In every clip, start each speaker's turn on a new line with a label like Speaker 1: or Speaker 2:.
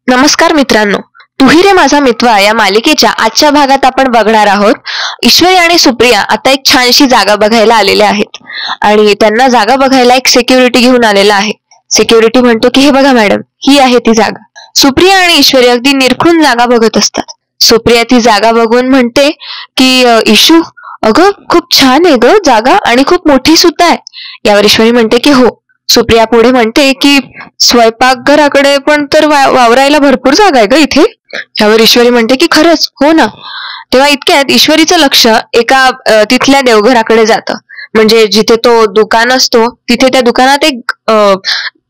Speaker 1: नमस्कार मित्रांनो, तुही रे माझा मित्र या मालिकेच्या आजच्या भागात आपण बघणार आहोत. ईश्वरी आणि सुप्रिया आता एक छानशी जागा बघायला आलेल्या आहेत आणि त्यांना जागा बघायला एक सिक्युरिटी घेऊन आलेला आहे. सिक्युरिटी म्हणतो की हे बघा मॅडम, ही आहे ती जागा. सुप्रिया आणि ईश्वरी अगदी निरखून जागा बघत असतात. सुप्रिया ती जागा बघून म्हणते की इशू, अगं खूप छान आहे ग जागा आणि खूप मोठी सुद्धा आहे. यावर ईश्वरी म्हणते की हो. सुप्रिया पुढे म्हणते की स्वयंपाकघराकडे पण तर वावरायला भरपूर जागा आहे ग इथे. यावर ईश्वरी म्हणते की खरंच हो ना. तेव्हा इतक्यात ईश्वरीचं लक्ष एका तिथल्या देवघराकडे जातं. म्हणजे जिथे तो दुकान असतो तिथे त्या दुकानात एक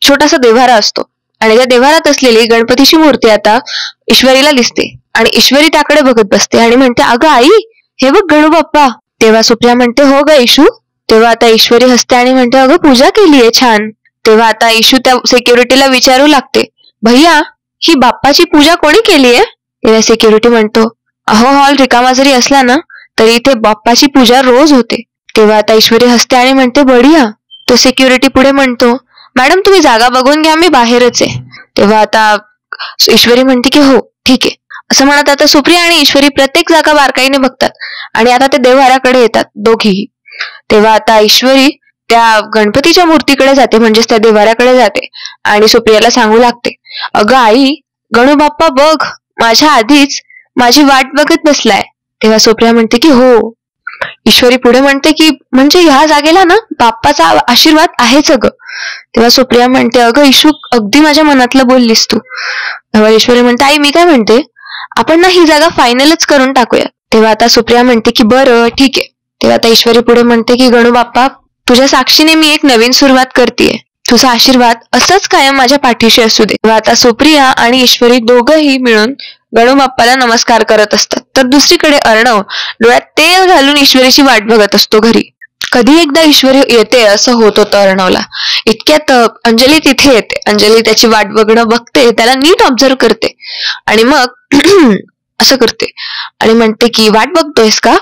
Speaker 1: छोटासा देव्हारा असतो आणि त्या देव्हारात असलेली गणपतीची मूर्ती आता ईश्वरीला दिसते आणि ईश्वरी त्याकडे बघत बसते आणि म्हणते अगं आई, हे बघ गणू बाप्पा. तेव्हा सुप्रिया म्हणते हो ग इशू. तेव्हा आता ईश्वरी हसते आणि म्हणते अगं पूजा केलीये छान. तेव्हा आता इशू त्या सिक्युरिटीला विचारू लागते, भैया ही बाप्पाची पूजा कोणी केलीये? तेव्हा सिक्युरिटी म्हणतो, अहो हॉल रिकामा जरी असला ना तरी इथे बाप्पाची पूजा रोज होते. तेव्हा आता ईश्वरी हसते आणि म्हणते बढिया. तो सिक्युरिटी पुढे म्हणतो, मॅडम तुम्ही जागा बघून घ्या, मी बाहेरच आहे. तेव्हा आता ईश्वरी म्हणते की हो ठीक आहे. असं म्हणत आता सुप्रिया आणि ईश्वरी प्रत्येक जागा बारकाईने बघतात आणि आता ते देव्हाऱ्याकडे येतात दोघीही. तेव्हा आता ईश्वरी त्या गणपतीच्या मूर्तीकडे जाते, म्हणजेच त्या देव्हाऱ्याकडे जाते आणि सुप्रियाला सांगू लागते, अगं आई, गणू बाप्पा बघ माझ्या आधीच माझी वाट बघत बसलाय. तेव्हा सुप्रिया म्हणते की हो. ईश्वरी पुढे म्हणते की म्हणजे ह्या जागेला ना बाप्पाचा आशीर्वाद आहेच अगं. तेव्हा सुप्रिया म्हणते अगं इशू, अगदी माझ्या मनातलं बोललीस तू. तेव्हा ईश्वरी म्हणते आई मी काय म्हणते, आपण ना ही जागा फायनलच करून टाकूया. तेव्हा आता सुप्रिया म्हणते की बरं ठीक आहे. तेव्हा आता ईश्वरी पुढे म्हणते की गणू बाप्पा, तुझ्या साक्षीने मी एक नवीन सुरुवात करतेय. तुझा आशीर्वाद असंच कायम माझ्या पाठीशी असू दे. तेव्हा आता सुप्रिया आणि ईश्वरी दोघंही मिळून गणू बाप्पाला नमस्कार करत असतात. तर दुसरीकडे अर्णव डोळ्यात तेल घालून ईश्वरीची वाट बघत असतो घरी. कधी एकदा ईश्वरी येते असं होत होतं अर्णवला. इतक्यात अंजली तिथे येते. अंजली त्याची वाट बघणं बघते, त्याला नीट ऑब्झर्व करते आणि मग असं करते आणि म्हणते की वाट बघतोयस का,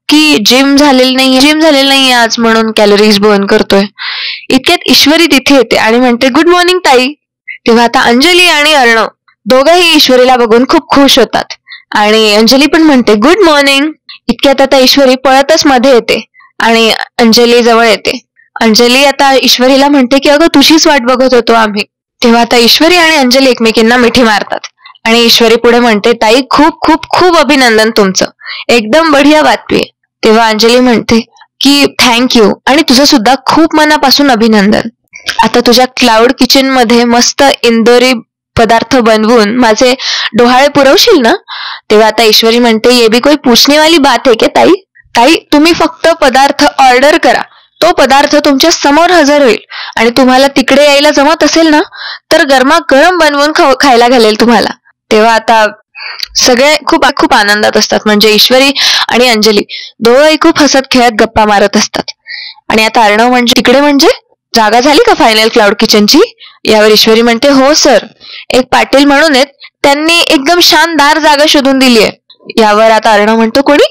Speaker 1: की जिम झालेली नाही आज म्हणून कॅलरीज बर्न करतोय. इतक्यात ईश्वरी तिथे येते आणि म्हणते गुड मॉर्निंग ताई. तेव्हा आता अंजली आणि अर्णव दोघंही ईश्वरीला बघून खूप खुश होतात आणि अंजली पण म्हणते गुड मॉर्निंग. इतक्यात आता ईश्वरी पळतच मध्ये येते आणि अंजली जवळ येते. अंजली आता ईश्वरीला म्हणते की अगं तुझीच वाट बघत होतो आम्ही. तेव्हा आता ईश्वरी आणि अंजली एकमेकींना मिठी मारतात आणि ईश्वरी पुढे म्हणते ताई खूप खूप खूप अभिनंदन तुमचं, एकदम बढिया बातमी. तेव्हा अंजली म्हणते की थँक्यू आणि तुझं सुद्धा खूप मनापासून अभिनंदन. आता तुझ्या क्लाउड किचन मध्ये मस्त इंदोरी पदार्थ बनवून माझे डोहाळे पुरवशील ना. तेव्हा आता ईश्वरी म्हणते ये भी कोई पूछने वाली बात है क्या ताई. ताई तुम्ही फक्त पदार्थ ऑर्डर करा, तो पदार्थ तुमच्या समोर हजर होईल आणि तुम्हाला तिकडे यायला जमत असेल ना तर गरमागरम बनवून खायला घालेल तुम्हाला. तेव्हा आता सगळे खूप खूप आनंदात असतात. म्हणजे ईश्वरी आणि अंजली दोघंही खूप हसत खेळत गप्पा मारत असतात. आणि आता अर्णव म्हणजे तिकडे म्हणजे जागा झाली का फायनल क्लाउड किचनची. यावर ईश्वरी म्हणते हो सर, एक पाटील म्हणून आहेत, त्यांनी एकदम शानदार जागा शोधून दिली आहे. यावर आता अर्णव म्हणतो कोणी.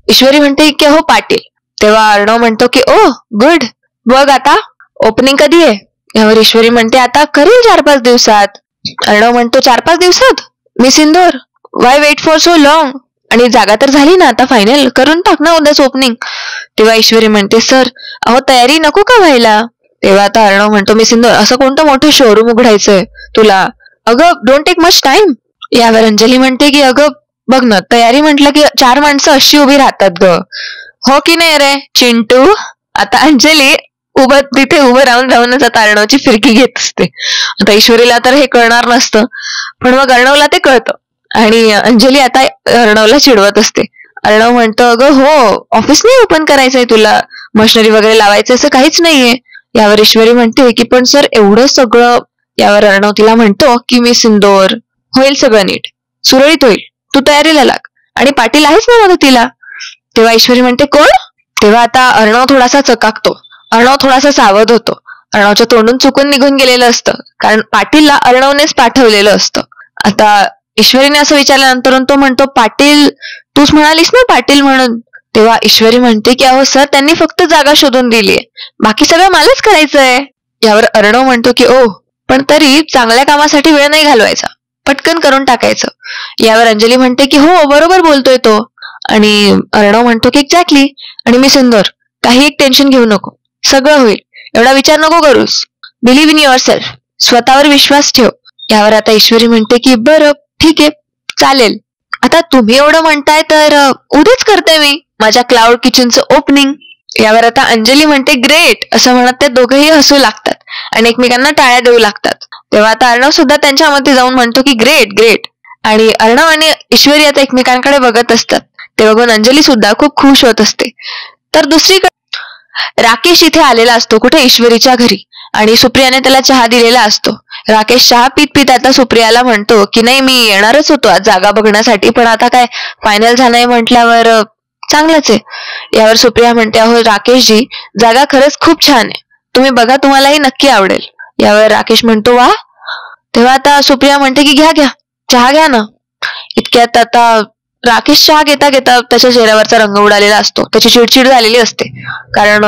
Speaker 1: ईश्वरी म्हणते की हो पाटील. तेव्हा अर्णव म्हणतो की ओ गुड, बघ आता ओपनिंग कधी आहे. यावर ईश्वरी म्हणते आता करेल 4-5 दिवसात. अर्णव म्हणतो 4-5 दिवसात miss Indore, why wait for so long. आणि जागा तर झाली ना आता फायनल, करून टाक ना उद्याच ओपनिंग. तेव्हा ईश्वरी म्हणते सर अहो तयारी नको का व्हायला. तेव्हा आता अर्णव म्हणतो मिस इंदोर असं कोणतं मोठं शोरूम उघडायचंय तुला, अगं डोंट टेक मच टाइम. यावर अंजली म्हणते की अगं बघ ना, तयारी म्हटलं की 4 माणसं अशी उभी राहतात ग, हो की नाही रे चिंटू. आता अंजली तिथे उभं राहूनच आता अर्णवची फिरकी घेत असते. आता ईश्वरीला तर हे कळणार नसतं, पण मग अर्णवला ते कळतं आणि अंजली आता अर्णवला चिडवत असते. अर्णव म्हणतो अगं हो ऑफिस नाही ओपन करायचंय तुला, मशिनरी वगैरे लावायचं असं काहीच नाहीये. यावर ईश्वरी म्हणते की पण सर एवढं सगळं. यावर अर्णव तिला म्हणतो की मिस इंदोर होईल सगळं नीट, सुरळीत होईल, तू तयारीला लाग आणि पाटील आहेच ना मदतीला. तेव्हा ईश्वरी म्हणते कोण. तेव्हा आता अर्णव थोडासा चकाकतो, अर्णव थोडासा सावध होतो. अर्णवच्या तोंडून चुकून निघून गेलेलं असतं, कारण पाटीलला अर्णवनेच पाठवलेलं असतं. आता ईश्वरीने असं विचारल्यानंतर तो म्हणतो पाटील, तूच म्हणालीस ना पाटील म्हणून. तेव्हा ईश्वरी म्हणते की अहो सर त्यांनी फक्त जागा शोधून दिलीये, बाकी सगळं मलाच करायचंय. यावर अर्णव म्हणतो की ओ पण तरी चांगल्या कामासाठी वेळ नाही घालवायचा, पटकन करून टाकायचं. यावर अंजली म्हणते की हो बरोबर बोलतोय तो. आणि अर्णव म्हणतो की एक्झॅक्टली. आणि मी सिंदूर, काही एक टेन्शन घेऊ नको, सगळं होईल, एवढा विचार नको करूस. बिलीव्ह इन युअर सेल्फ, स्वतःवर विश्वास ठेव. यावर आता ईश्वरी म्हणते की बरं ठीक आहे, चालेल. आता तुम्ही एवढं म्हणताय तर उद्याच करते मी माझ्या क्लाउड किचनचं ओपनिंग. यावर आता अंजली म्हणते ग्रेट असं म्हणत ते दोघेही हसू लागतात आणि एकमेकांना टाळ्या देऊ लागतात. तेव्हा आता अर्णव सुद्धा त्यांच्यामध्ये जाऊन म्हणतो की ग्रेट ग्रेट. आणि अर्णव आणि ईश्वरी आता एकमेकांकडे बघत असतात. ते बघून अंजली सुद्धा खूप खुश होत असते. तर दुसरीकडे राकेश इथे आलेला असतो, कुठे, ईश्वरीच्या घरी. आणि सुप्रियाने त्याला चहा दिलेला असतो. राकेश चहा पीत पीत आता सुप्रियाला म्हणतो की नाही मी येणारच होतो आज जागा बघण्यासाठी, पण आता काय फायनल झालंय म्हटल्यावर चांगलंच आहे. यावर सुप्रिया म्हणते अहो राकेशजी, जागा खरंच खूप छान आहे, तुम्ही बघा, तुम्हालाही नक्की आवडेल. यावर राकेश म्हणतो वा. तेव्हा आता सुप्रिया म्हणते की घ्या घ्या चहा घ्या ना. इतक्यात आता राकेश चहा घेता घेता त्याच्या चेहऱ्यावरचा रंग उडालेला असतो, त्याची चिडचिड झालेली असते. कारण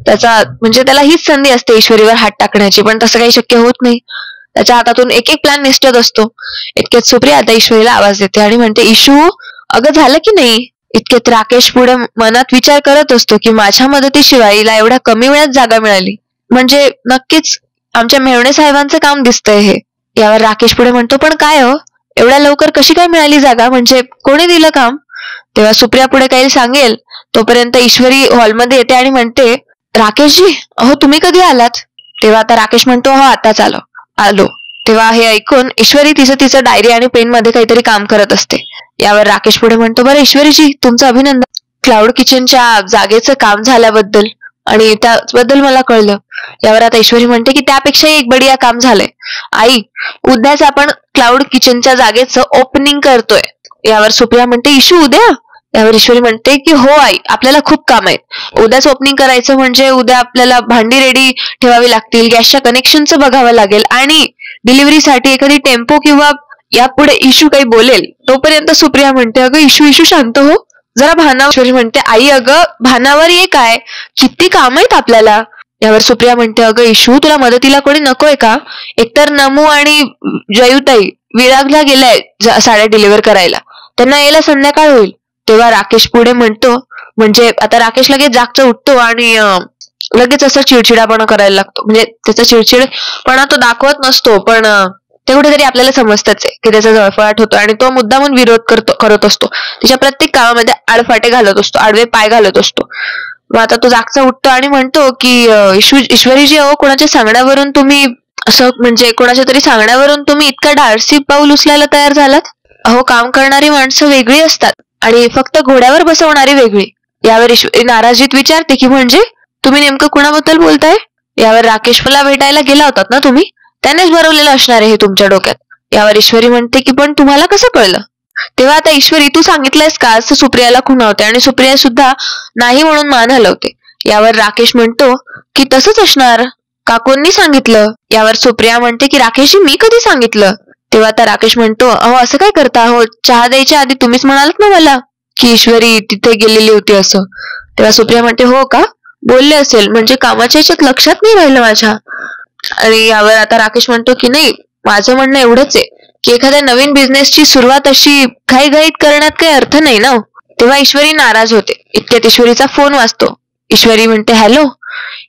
Speaker 1: त्याचा म्हणजे त्याला हीच संधी असते ईश्वरीवर हात टाकण्याची, पण तसं काही शक्य होत नाही. त्याच्या हातातून एक एक प्लॅन निसटत असतो. इतक्यात सुप्रिया आता ईश्वरीला आवाज देते आणि म्हणते इशू, अगं झालं की नाही. इतक्यात राकेश पुढे मनात विचार करत असतो की माझ्या मदतीशिवाय हिला एवढ्या कमी वेळात जागा मिळाली, म्हणजे नक्कीच आमच्या मेवणे साहेबांचं काम दिसतंय हे. यावर राकेश पुढे म्हणतो पण काय हो, एवढ्या लवकर कशी काय मिळाली जागा, म्हणजे कोणी दिलं काम. तेव्हा सुप्रिया पुढे काही सांगेल तोपर्यंत ईश्वरी हॉलमध्ये येते आणि म्हणते राकेशजी अहो तुम्ही कधी आलात. तेव्हा आता राकेश म्हणतो हो आताच आलो. तेव्हा हे ऐकून ईश्वरी तिचं डायरी आणि पेन मध्ये काहीतरी काम करत असते. यावर राकेश पुढे म्हणतो बरं ईश्वरीजी तुमचं अभिनंदन, क्लाउड किचनच्या जागेचं काम झाल्याबद्दल आणि त्याबद्दल मला कळलं. यावर आता ईश्वरी म्हणते की त्यापेक्षाही एक बढिया काम झालंय आई, उद्याच आपण क्लाउड किचनच्या जागेचं ओपनिंग करतोय. यावर सुप्रिया म्हणते इशू उद्या. यावर ईश्वरी म्हणते की हो आई, आपल्याला खूप काम आहे, उद्याच ओपनिंग करायचं म्हणजे उद्या आपल्याला भांडी रेडी ठेवावी लागतील, गॅसच्या कनेक्शनचं बघावं लागेल आणि डिलिव्हरीसाठी एखादी टेम्पो किंवा यापुढे इशू काही बोलेल तोपर्यंत सुप्रिया म्हणते अगं इशू शांत हो जरा. ईश्वरी म्हणते आई अगं भानावर ये, काय किती काम आहेत आपल्याला. यावर सुप्रिया म्हणते अगं इशू तुला मदतीला कोणी नकोय का, एकतर नमू आणि जयुताई विरागला गेलाय साड्या डिलिव्हर करायला, त्यांना यायला संध्याकाळ होईल. तेव्हा राकेश पुढे म्हणतो, म्हणजे आता राकेश लगेच जागचा उठतो आणि लगेच असं चिडचिडापणा करायला लागतो. म्हणजे त्याचा चिडचिडपणा तो दाखवत नसतो, पण ते कुठेतरी आपल्याला समजतच आहे की त्याचा जळफळाट होतो आणि तो मुद्दामून विरोध करत असतो. तिच्या प्रत्येक कामामध्ये आडफाटे घालत असतो, आडवे पाय घालत असतो. मग आता तो जागचा उठतो आणि म्हणतो की ईश्वरीजी अहो कोणाच्या सांगण्यावरून तुम्ही असं, म्हणजे कोणाच्या तरी सांगण्यावरून तुम्ही इतका धाडसी पाऊल उचलायला तयार झालात. अहो काम करणारी माणसं वेगळी असतात आणि फक्त घोड्यावर बसवणारी वेगळी. यावर ईश्वरी नाराजीत विचारते की म्हणजे तुम्ही नेमकं कुणाबद्दल बोलताय. यावर राकेश मला भेटायला गेला होतात ना तुम्ही, त्यानेच भरवलेलं असणार आहे हे तुमच्या डोक्यात. यावर ईश्वरी म्हणते की पण तुम्हाला कसं कळलं. तेव्हा आता ईश्वरी तू सांगितलंयस का असं सुप्रियाला खुणावते आणि सुप्रिया सुद्धा नाही म्हणून मान हलवते. यावर राकेश म्हणतो की तसंच असणार, काकूंनी सांगितलं. यावर सुप्रिया म्हणते की राकेशजी मी कधी सांगितलं. तेव्हा आता राकेश म्हणतो अहो असं काय करता, हो चहा द्यायच्या आधी तुम्हीच म्हणालात ना मला की ईश्वरी तिथे गेलेली होती असं. तेव्हा सुप्रिया म्हणते हो का, बोलले असेल, म्हणजे कामाच्या याच्यात लक्षात नाही राहिलं माझ्या. आणि यावर आता राकेश म्हणतो की नाही माझं म्हणणं एवढंच आहे की एखाद्या नवीन बिझनेसची सुरुवात अशी घाईघाईत करण्यात काही अर्थ नाही ना. तेव्हा ईश्वरी नाराज होते. इतक्यात ईश्वरीचा फोन वाजतो. ईश्वरी म्हणते हॅलो.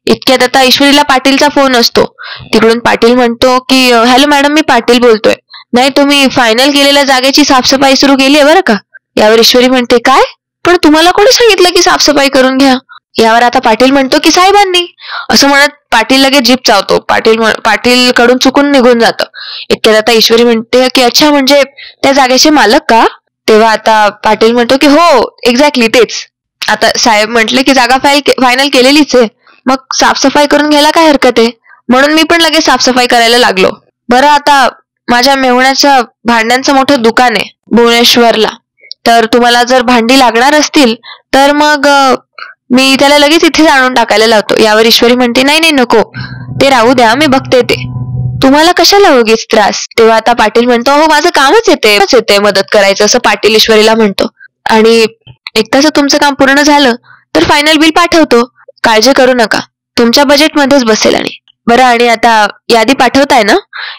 Speaker 1: इतक्यात आता ईश्वरीला पाटीलचा फोन असतो. तिकडून पाटील म्हणतो की हॅलो मॅडम मी पाटील बोलतोय, नाही तुम्ही फायनल केलेल्या जागेची साफसफाई सुरू केली आहे बरं का. यावर ईश्वरी म्हणते काय, पण तुम्हाला कोणी सांगितलं की साफसफाई करून घ्या. यावर आता पाटील म्हणतो की साहेबांनी. असं म्हणत पाटील लगेच जीप चावतो. पाटील कडून चुकून निघून जातं. इतक्यात आता ईश्वरी म्हणते की अच्छा म्हणजे त्या जागेचे मालक का. तेव्हा आता पाटील म्हणतो की हो एक्झॅक्टली तेच. आता साहेब म्हटले की जागा फायनल केलेलीच आहे, मग साफसफाई करून घ्यायला काय हरकत आहे, म्हणून मी पण लगेच साफसफाई करायला लागलो. बरं आता माझ्या मेहुण्याचं भांड्यांचं मोठं दुकान आहे भुवनेश्वरला, तर तुम्हाला जर भांडी लागणार असतील तर मग मी त्याला लगेच इथेच आणून टाकायला लावतो. यावर ईश्वरी म्हणते नाही नाही नको, ते राहू द्या, मी बघते ते, तुम्हाला कशाला उगीच त्रास. तेव्हा आता पाटील म्हणतो हो माझं कामच येते मदत करायचं, असं पाटील ईश्वरीला म्हणतो. आणि एकदाच तुमचं काम पूर्ण झालं तर फायनल बिल पाठवतो, काळजी करू नका, तुमच्या बजेटमध्येच बसेल आणि बरं आणि आता यादी पाठवताय ना?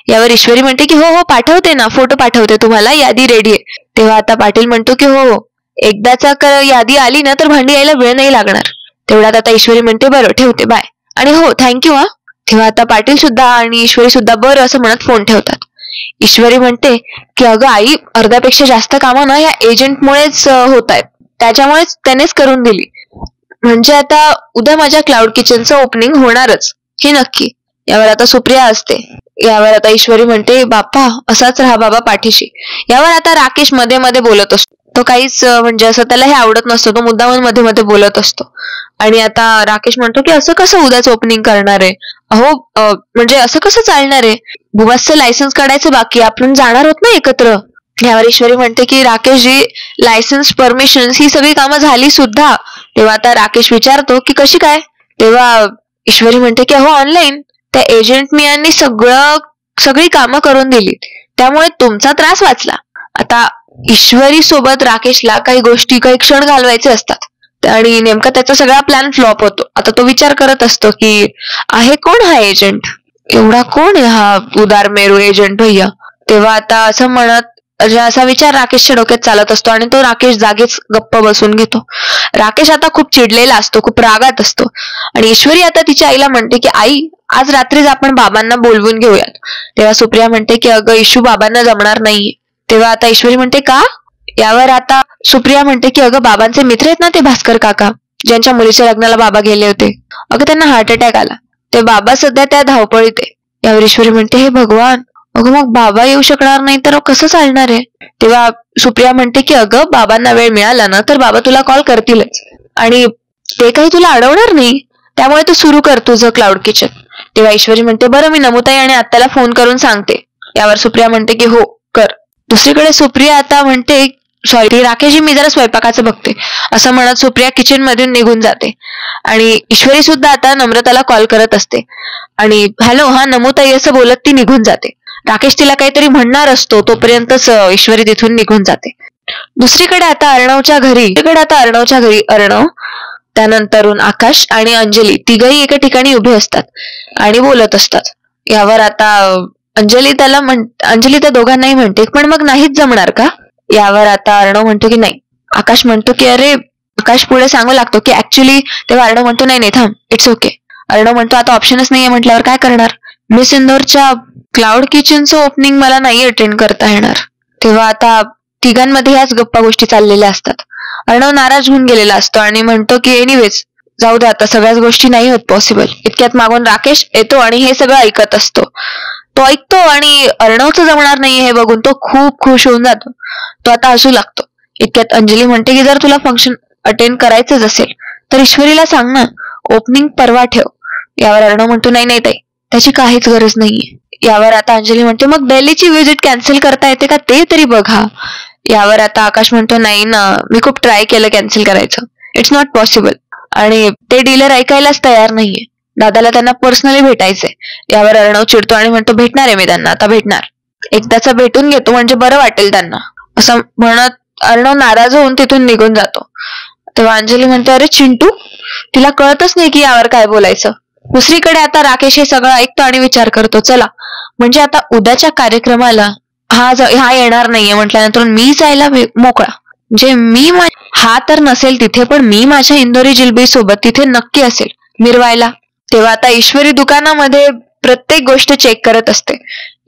Speaker 1: यावर ईश्वरी म्हणते की हो हो पाठवते ना, फोटो पाठवते तुम्हाला, यादी रेडी आहे. तेव्हा आता पाटील म्हणतो की हो हो, एकदाचा यादी आली ना तर भांडी यायला वेळ नाही लागणार. तेवढ्यात आता ईश्वरी म्हणते बरं ठेवते बाय, आणि हो थँक्यू हा. तेव्हा आता पाटील सुद्धा आणि ईश्वरी सुद्धा बरं असं म्हणत फोन ठेवतात. ईश्वरी म्हणते की अगं आई, अर्ध्यापेक्षा जास्त कामं ना या एजंटमुळेच होत आहेत, त्याच्यामुळेच त्यानेच करून दिली. म्हणजे आता उद्या माझ्या क्लाउड किचनचं ओपनिंग होणारच, हे नक्की. यावर आता सुप्रिया असते. यावर आता ईश्वरी म्हणते बाप्पा असाच राहा बाबा पाठीशी. यावर आता राकेश मध्ये मध्ये बोलत असतो. तो काहीच म्हणजे असं त्याला हे आवडत नसतं, तो मुद्दामून मध्ये मध्ये बोलत असतो. आणि आता राकेश म्हणतो की असं कसं उद्याच ओपनिंग करणार आहे? अहो म्हणजे असं कसं चालणार आहे? बुबासचं लायसन्स काढायचं बाकी, आपण जाणार आहोत ना एकत्र. यावर ईश्वरी म्हणते की राकेशजी, लायसन्स परमिशन ही सगळी कामं झाली सुद्धा. तेव्हा आता राकेश विचारतो की कशी काय? तेव्हा ईश्वरी म्हणते की हो ऑनलाईन, त्या एजंट मियांनी सगळी कामं करून दिली, त्यामुळे तुमचा त्रास वाचला. आता ईश्वरी सोबत राकेशला काही गोष्टी, काही क्षण घालवायचे असतात आणि नेमका त्याचा सगळा प्लॅन फ्लॉप होतो. आता तो विचार करत असतो की आहे कोण हा एजंट, एवढा कोण आहे हा उदार मेरू एजंट भैया. तेव्हा आता असं म्हणत असा विचार राकेशच्या डोक्यात चालत असतो आणि तो राकेश जागीच गप्प बसून घेतो. राकेश आता खूप चिडलेला असतो, खूप रागात असतो. आणि ईश्वरी आता तिच्या आईला म्हणते की आई, आज रात्रीच आपण बाबांना बोलवून घेऊयात. तेव्हा सुप्रिया म्हणते की अगं इशू, बाबांना जमणार नाही. तेव्हा आता ईश्वरी म्हणते का? यावर आता सुप्रिया म्हणते की अगं बाबांचे मित्र आहेत ना ते भास्कर काका, ज्यांच्या मुलीच्या लग्नाला बाबा गेले होते, अगं त्यांना हार्ट अटॅक आला, ते बाबा सध्या त्या धावपळीत आहे. यावर ईश्वरी म्हणते हे भगवान, अगं मग बाबा येऊ शकणार नाही तर कसं चालणार आहे? तेव्हा सुप्रिया म्हणते की अगं बाबांना वेळ मिळाला ना तर बाबा तुला कॉल करतीलच, आणि ते काही तुला अडवणार नाही, त्यामुळे तू सुरू कर तुझं क्लाउड किचन. तेव्हा ईश्वरी म्हणते बरं मी नमुताई आणि आत्याला फोन करून सांगते. यावर सुप्रिया म्हणते की हो कर. दुसरीकडे सुप्रिया आता म्हणते सॉरी राकेशजी, मी जरा स्वयंपाकाचं बघते, असं म्हणत सुप्रिया किचन मधून निघून जाते. आणि ईश्वरी सुद्धा आता नम्रताला कॉल करत असते आणि हॅलो हा नमुताई असं बोलत ती निघून जाते. राकेश तिला काहीतरी म्हणणार असतो, तोपर्यंतच ईश्वरी तिथून निघून जाते. दुसरीकडे आता अर्णवच्या घरी अर्णव, त्यानंतरून आकाश आणि अंजली तिघही एका ठिकाणी उभे असतात आणि बोलत असतात. यावर आता अंजली त्या दोघांनाही म्हणते पण मग नाहीच जमणार का? यावर आता अर्णव म्हणतो की नाही. आकाश म्हणतो की अरे, आकाश पुढे सांगू लागतो की ऍक्च्युली. तेव्हा अर्णव म्हणतो नाही नाही थांब, इट्स ओके. अर्णव म्हणतो आता ऑप्शनच नाहीये म्हटल्यावर काय करणार? मिस इंदोरच्या क्लाउड किचनचं ओपनिंग मला नाही अटेंड करता येणार. तेव्हा आता तिघांमध्ये ह्याच गप्पा गोष्टी चाललेल्या असतात. अर्णव नाराज होऊन गेलेला असतो आणि म्हणतो की एनिवेज जाऊ दे, आता सगळ्याच गोष्टी नाही होत पॉसिबल. इतक्यात मागून राकेश येतो आणि हे सगळं ऐकत असतो. तो ऐकतो आणि अर्णवचं जमणार नाहीये हे बघून तो खूप खुश होऊन जातो. तो आता हसू लागतो. इतक्यात अंजली म्हणते की जर तुला फंक्शन अटेंड करायचंच असेल तर ईश्वरीला सांग ना, ओपनिंग परवा ठेव. यावर अर्णव म्हणतो नाही नाही ताई, त्याची काहीच गरज नाहीये. यावर आता अंजली म्हणते मग दिल्लीची विजिट कॅन्सल करता येते का ते तरी बघा. यावर आता आकाश म्हणतो नाही ना, मी खूप ट्राय केलं कॅन्सल करायचं, इट्स नॉट पॉसिबल. आणि ते डीलर ऐकायलाच तयार नाहीये, दादाला त्यांना पर्सनली भेटायचंय. यावर अर्णव चिडतो आणि म्हणतो भेटणार आहे मी त्यांना, आता भेटणार, एकदाचा भेटून घेतो म्हणजे बरं वाटेल त्यांना. असं म्हणत अर्णव नाराज होऊन तिथून निघून जातो. तेव्हा अंजली म्हणते अरे चिंटू, तिला कळतच नाही की यावर काय बोलायचं. दुसरीकडे आता राकेश हे सगळं ऐकतो आणि विचार करतो चला म्हणजे आता उद्याच्या कार्यक्रमाला हा येणार नाहीये म्हटल्यानंतर मी जायला मोकळा. म्हणजे हा तर नसेल तिथे, पण मी माझ्या इंदोरी जिलबी सोबत तिथे नक्की असेल मिरवायला. तेव्हा आता ईश्वरी दुकानामध्ये प्रत्येक गोष्ट चेक करत असते.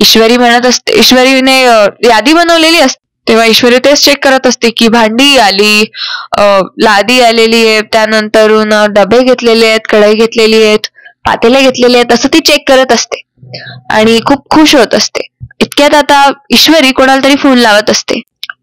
Speaker 1: ईश्वरीने यादी बनवलेली असते. तेव्हा ईश्वरी तेच चेक करत असते की भांडी आली, लादी आलेली आहे, त्यानंतरून डबे घेतलेले आहेत, कढई घेतलेली आहेत, पातेले घेतलेले आहेत, असं ती चेक करत असते आणि खूप खुश होत असते. इतक्यात आता ईश्वरी कोणाला तरी फोन लावत असते.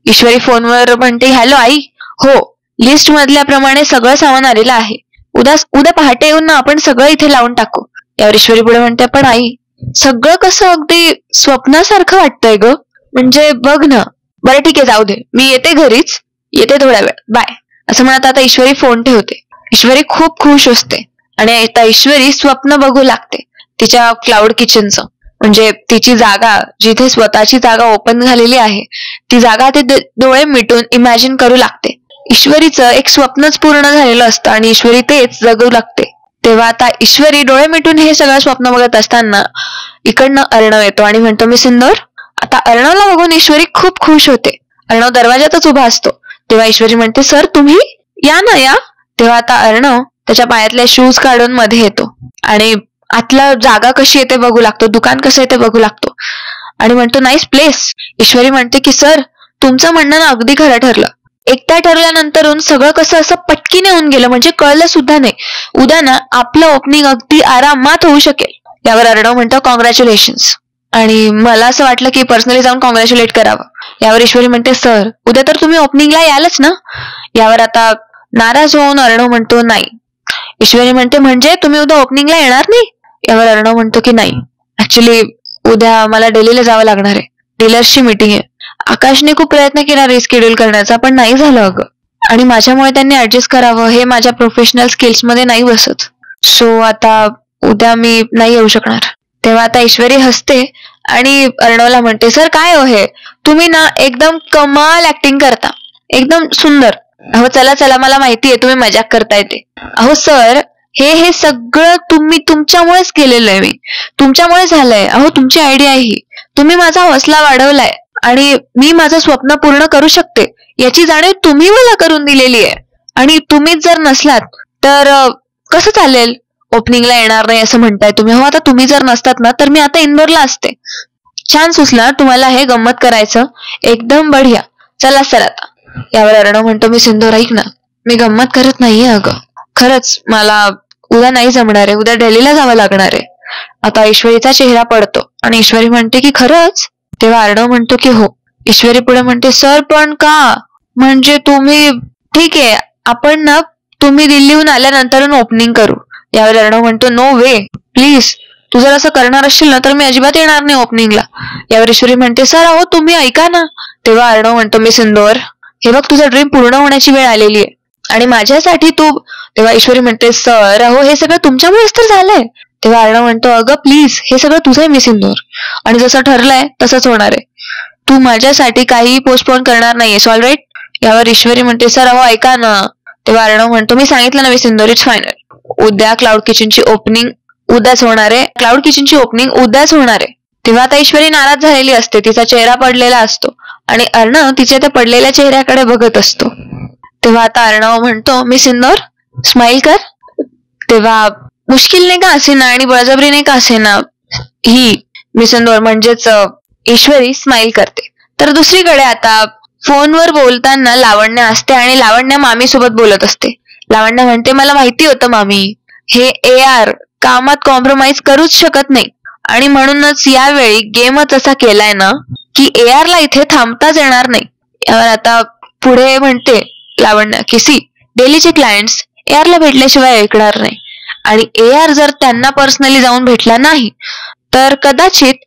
Speaker 1: ईश्वरी फोनवर म्हणते हॅलो आई, हो लिस्ट मधल्याप्रमाणे सगळं सामान आलेलं आहे, उद्या पहाटे येऊन ना आपण सगळं इथे लावून टाकू. यावर ईश्वरी पुढे म्हणते पण आई, सगळं कसं अगदी स्वप्नासारखं वाटतंय ग, म्हणजे बघ ना. बरं ठीक आहे जाऊ दे, मी येते घरीच, येते थोड्या वेळ, बाय. असं म्हणत आता ईश्वरी फोन ठेवते. ईश्वरी खूप खुश असते आणि आता ईश्वरी स्वप्न बघू लागते तिच्या क्लाउड किचनचं. म्हणजे तिची जागा, जिथे स्वतःची जागा ओपन झालेली आहे, ती जागा ते डोळे मिटून इमॅजिन करू लागते. ईश्वरीचं एक स्वप्नच पूर्ण झालेलं असतं आणि ईश्वरी तेच जगू लागते. तेव्हा आता ईश्वरी डोळे मिटून हे सगळं स्वप्न बघत असताना इकडनं अर्णव येतो आणि म्हणतो मी सिंदूर. आता अर्णवला बघून ईश्वरी खूप खुश होते. अर्णव दरवाजातच उभा असतो. तेव्हा ईश्वरी म्हणते सर तुम्ही या ना या. तेव्हा आता अर्णव त्याच्या पायातले शूज काढून मध्ये येतो आणि आतला जागा कशी येते बघू लागतो, दुकान कसं येते बघू लागतो आणि म्हणतो नाईस प्लेस. ईश्वरी म्हणते की सर तुमचं म्हणणं ना अगदी खरं ठरलं. एकदा ठरल्यानंतरून सगळं कसं असं पटकीने होऊन गेलं, म्हणजे कळलं सुद्धा नाही. उद्या ना आपलं ओपनिंग अगदी आरामात होऊ शकेल. यावर अर्णव म्हणतो कॉंग्रॅच्युलेशन्स. आणि मला असं वाटलं की पर्सनली जाऊन कॉंग्रॅच्युलेट करावं. यावर ईश्वरी म्हणते सर उद्या तर तुम्ही ओपनिंगला यालच ना. यावर आता नाराज होऊन अर्णव म्हणतो नाही. ईश्वरी म्हणते म्हणजे तुम्ही उद्या ओपनिंगला येणार नाही. यावर अर्णव म्हणतो की नाही, ऍक्च्युली उद्या मला दिल्लीला जावं लागणार आहे. डीलर्सची मीटिंग आहे. आकाशने खूप प्रयत्न केला रिस्केड्यूल करण्याचा पण नाही झालं अगं. आणि माझ्यामुळे त्यांनी ऍडजस्ट करावं हे माझ्या प्रोफेशनल स्किल्स मध्ये नाही बसत. सो आता उद्या मी नाही येऊ शकणार. तेव्हा आता ईश्वरी हसते आणि अर्णवला म्हणते सर काय हो हे, तुम्ही ना एकदम कमाल ऍक्टिंग करता, एकदम सुंदर. अहो चला चला मला माहितीये तुम्ही मजाक करताय ते. अहो सर हे सगळं तुम्ही तुमच्यामुळेच केलेलं आहे. मी तुमच्यामुळे झालंय. अहो तुमची आयडिया आहे ही. तुम्ही माझा हौसला वाढवलाय आणि मी माझं स्वप्न पूर्ण करू शकते याची जाणीव तुम्ही मला करून दिलेली आहे. आणि तुम्हीच जर नसलात तर कसं चालेल. ओपनिंगला येणार नाही असं म्हणताय तुम्ही. हो आता तुम्ही जर नसतात ना तर मी आता इंदोरला असते. छान सुचला तुम्हाला हे गंमत करायचं, एकदम बढिया. चला सर आता. यावर अर्णव म्हणतो मी सिंदूर ऐक ना, मी गंमत करत नाहीये अगं. खरंच मला उद्या नाही जमणार आहे. उद्या दिल्लीला जावं लागणार आहे. आता ईश्वरीचा चेहरा पडतो आणि ईश्वरी म्हणते की खरंच. तेव्हा अर्णव म्हणतो की हो. ईश्वरी पुढे म्हणते सर पण का, म्हणजे तुम्ही ठीक आहे आपण ना तुम्ही दिल्लीहून आल्यानंतर ओपनिंग करू. यावर अर्णव म्हणतो नो वे प्लीज, तू जर असं करणार असशील ना तर मी अजिबात येणार नाही ओपनिंगला. यावर ईश्वरी म्हणते सर अहो तुम्ही ऐका ना. तेव्हा अर्णव म्हणतो मी सिंदूर हे बघ तुझं ड्रीम पूर्ण होण्याची वेळ आलेली आहे आणि माझ्यासाठी तू. तेव्हा ईश्वरी म्हणते सर अहो हे सगळं तुमच्यामुळेच तर झालंय. तेव्हा अर्णव म्हणतो अगं प्लीज हे सगळं तुझं आहे मी सिंदूर, आणि जसं ठरलंय तसंच होणार आहे. तू माझ्यासाठी काहीही पोस्टपोन करणार नाहीयेस ऑल राईट. यावर ईश्वरी म्हणते सर अहो ऐका ना. तेव्हा अर्णव म्हणतो मी सांगितलं ना मी सिंदूर इट्स फायनल. उद्या क्लाउड किचनची ओपनिंग उद्याच होणार आहे. क्लाउड किचनची ओपनिंग उद्याच होणार आहे. तेव्हा आता ईश्वरी नाराज झालेली असते. तिचा चेहरा पडलेला असतो आणि अर्णव तिच्या त्या पडलेल्या चेहऱ्याकडे बघत असतो. तेव्हा आता अर्णव म्हणतो मी सिंदूर स्माइल कर. तेव्हा मुश्किलने का असेना आणि बळजबरीने का असेना ही मी सिंदूर म्हणजेच ईश्वरी स्माइल करते. तर दुसरीकडे आता फोनवर बोलताना लावण्य असते आणि लावण्य मामी सोबत बोलत असते. लावण्य म्हणते मला माहिती होतं मामी हे AR कामात कॉम्प्रोमाइज करूच शकत नाही आणि म्हणूनच यावेळी गेमच असा केलाय ना की AR ला इथे थांबताच येणार नाही. यावर आता पुढे म्हणते लावण्य की सी डेलीचे क्लायंट्स AR ला भेटल्याशिवाय ऐकणार नाही आणि AR जर त्यांना पर्सनली जाऊन भेटला नाही तर कदाचित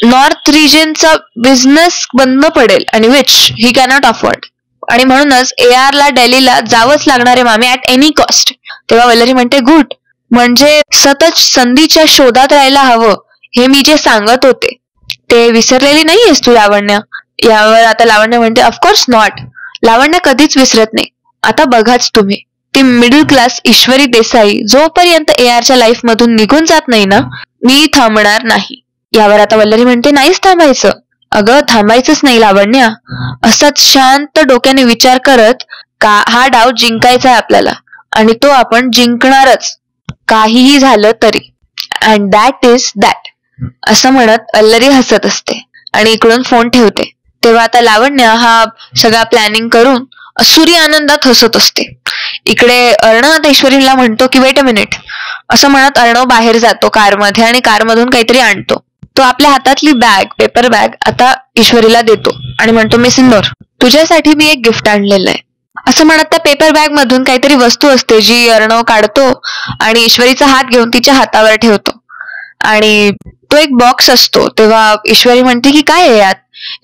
Speaker 1: नॉर्थ रिजनचा बिझनेस बंद पडेल आणि विच ही कॅनॉट अफोर्ड. आणि म्हणूनच AR ला दिल्लीला जावंच लागणार आहे मामी ऍट एनी कॉस्ट. तेव्हा वल्लरी म्हणते गुड, म्हणजे सतत संधीच्या शोधात राहायला हवं हे मी जे सांगत होते ते विसरलेली नाहीयेस तू लावण्य. यावर आता लावण्य म्हणते ऑफकोर्स नॉट. लावण्य कधीच विसरत नाही. आता बघाच तुम्ही ती मिडल क्लास ईश्वरी देसाई जोपर्यंत ARच्या लाईफ मधून निघून जात नाही ना मी थांबणार नाही. यावर आता वल्लरी म्हणते नाहीच थांबायचं. अगं थांबायचंच नाही लावण्या. असाच शांत डोक्याने विचार करत का हा डाव जिंकायचा आहे आपल्याला आणि तो आपण जिंकणारच काहीही झालं तरी. अँड दॅट इज दॅट असं म्हणत वल्लरी हसत असते आणि इकडून फोन ठेवते. तेव्हा आता लावण्य हा सगळा प्लॅनिंग करून असुरी आनंदात हसत असते. इकडे अर्णव आता ईश्वरीला म्हणतो की वेट अ मिनिट असं म्हणत अर्णव बाहेर जातो कारमध्ये आणि कारमधून काहीतरी आणतो. तो आपल्या हातातली बॅग पेपर बॅग आता ईश्वरीला देतो आणि म्हणतो मी सिंदूर तुझ्यासाठी मी एक गिफ्ट आणलेलं आहे. असं म्हणत त्या पेपर बॅग मधून काहीतरी वस्तू असते जी अर्णव काढतो आणि ईश्वरीचा हात घेऊन तिच्या हातावर ठेवतो आणि तो एक बॉक्स असतो. तेव्हा ईश्वरी म्हणते की काय आहे यात.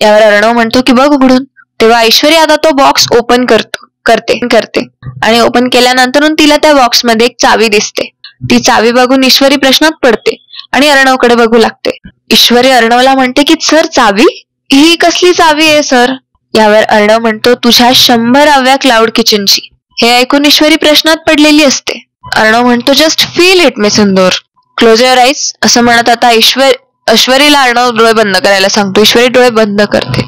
Speaker 1: यावर अर्णव म्हणतो की बघ उघडून. तेव्हा ईश्वरी आता तो बॉक्स ओपन करते आणि ओपन केल्यानंतर तिला त्या बॉक्स मध्ये एक चावी दिसते. ती चावी बघून ईश्वरी प्रश्नात पडते आणि अर्णवकडे बघू लागते. ईश्वरी अर्णवला म्हणते की सर चावी ही कसली चावी आहे सर. यावर अर्णव म्हणतो तुझ्या 100व्या क्लाउड किचनची. हे ऐकून ईश्वरी प्रश्नात पडलेली असते अर्णव म्हणतो just feel it me Sindur, close your eyes असं म्हणत आता ऐश्वरीला अर्णव डोळे बंद करायला सांगतो. ईश्वरी डोळे बंद करते.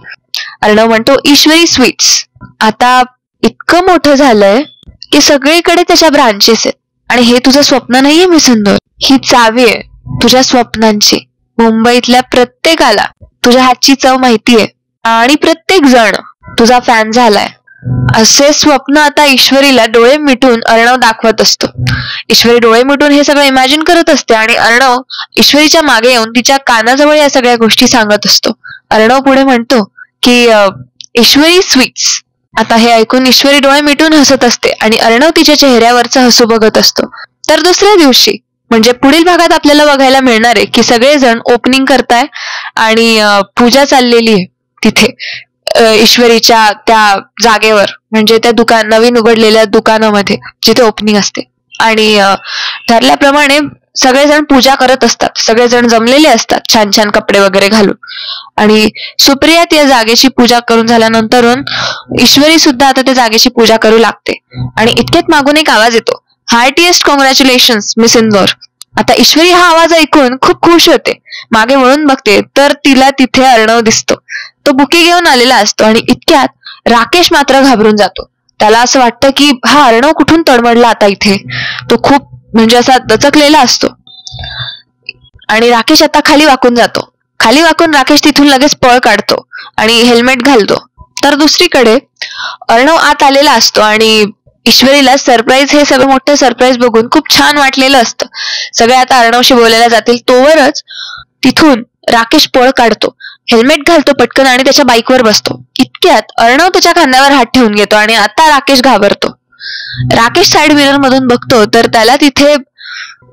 Speaker 1: अर्णव म्हणतो ईश्वरी स्वीट्स. आता इतकं मोठं झालंय की सगळीकडे त्याच्या ब्रांचेस आहेत आणि हे तुझं स्वप्न नाहीये मी सिंदूर, ही चावी आहे तुझ्या स्वप्नांची. मुंबईतल्या प्रत्येकाला तुझ्या हातची चव माहितीये आणि प्रत्येक जण तुझा फॅन झालाय. असे स्वप्न आता ईश्वरीला डोळे मिटून अर्णव दाखवत असतो. ईश्वरी डोळे मिटून हे सगळं इमॅजिन करत असते आणि अर्णव ईश्वरीच्या मागे येऊन तिच्या कानाजवळ या सगळ्या गोष्टी सांगत असतो. अर्णव पुढे म्हणतो की ईश्वरी स्वीट्स. आता हे ऐकून ईश्वरी डोळे मिटून हसत असते आणि अर्णव तिच्या चेहऱ्यावरचं हसू बघत असतो. तर दुसऱ्या दिवशी म्हणजे पुढील भागात आपल्याला बघायला मिळणार आहे की सगळेजण ओपनिंग करताय आणि पूजा चाललेली आहे तिथे ईश्वरीच्या त्या जागेवर, म्हणजे त्या नवीन उघडलेल्या दुकानामध्ये जिथे ओपनिंग असते. आणि ठरल्याप्रमाणे सगळेजण पूजा करत असतात. सगळेजण जमलेले असतात छान छान कपडे वगैरे घालून. आणि सुप्रिया त्या जागेची पूजा करून झाल्यानंतरून ईश्वरी सुद्धा आता त्या जागेची पूजा करू लागते. आणि इतक्यात मागून एक आवाज येतो, हार्टिएस्ट कॉंग्रॅच्युलेशन्स मिस इंदोर. आता ईश्वरी हा आवाज ऐकून खूप खुश होते. मागे वळून बघते तर तिला तिथे अर्णव दिसतो. तो बुके घेऊन आलेला असतो आणि इतक्यात राकेश मात्र घाबरून जातो. त्याला असं वाटतं की हा अर्णव कुठून तडमडला आता इथे. तो खूप म्हणजे असा दचकलेला असतो आणि राकेश आता खाली वाकून जातो. खाली वाकून राकेश तिथून लगेच पळ काढतो आणि हेल्मेट घालतो. तर दुसरीकडे अर्णव आत आलेला असतो आणि ईश्वरीला सरप्राईज, हे सगळं मोठं सरप्राईज बघून खूप छान वाटलेलं असतं. सगळे आता अर्णवशी बोलायला जातील तोवरच तिथून राकेश पळ काढतो, हेल्मेट घालतो पटकन आणि त्याच्या बाईकवर बसतो. इतक्यात अर्णव त्याच्या खांद्यावर हात ठेवून घेतो आणि आता राकेश घाबरतो. राकेश साइड मिरर मधून बघतो तर त्याला तिथे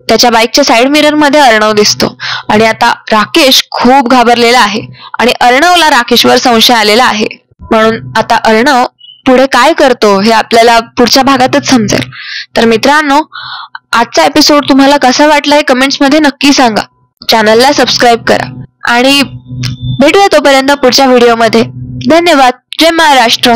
Speaker 1: त्याच्या बाईकच्या साइड मिरर मध्ये अर्णव दिसतो. आणि आता राकेश खूप घाबरलेला आहे आणि अर्णवला राकेशवर संशय आलेला आहे. म्हणून आता अर्णव पुढे काय करतो हे आपल्याला पुढच्या भागातच समजेल. तर मित्रांनो, आजचा एपिसोड तुम्हाला कसा वाटलाय कमेंट्स मध्ये नक्की सांगा. चॅनलला सबस्क्राईब करा आणि भेटूया तोपर्यंत पुढच्या व्हिडिओमध्ये. धन्यवाद. जय महाराष्ट्र.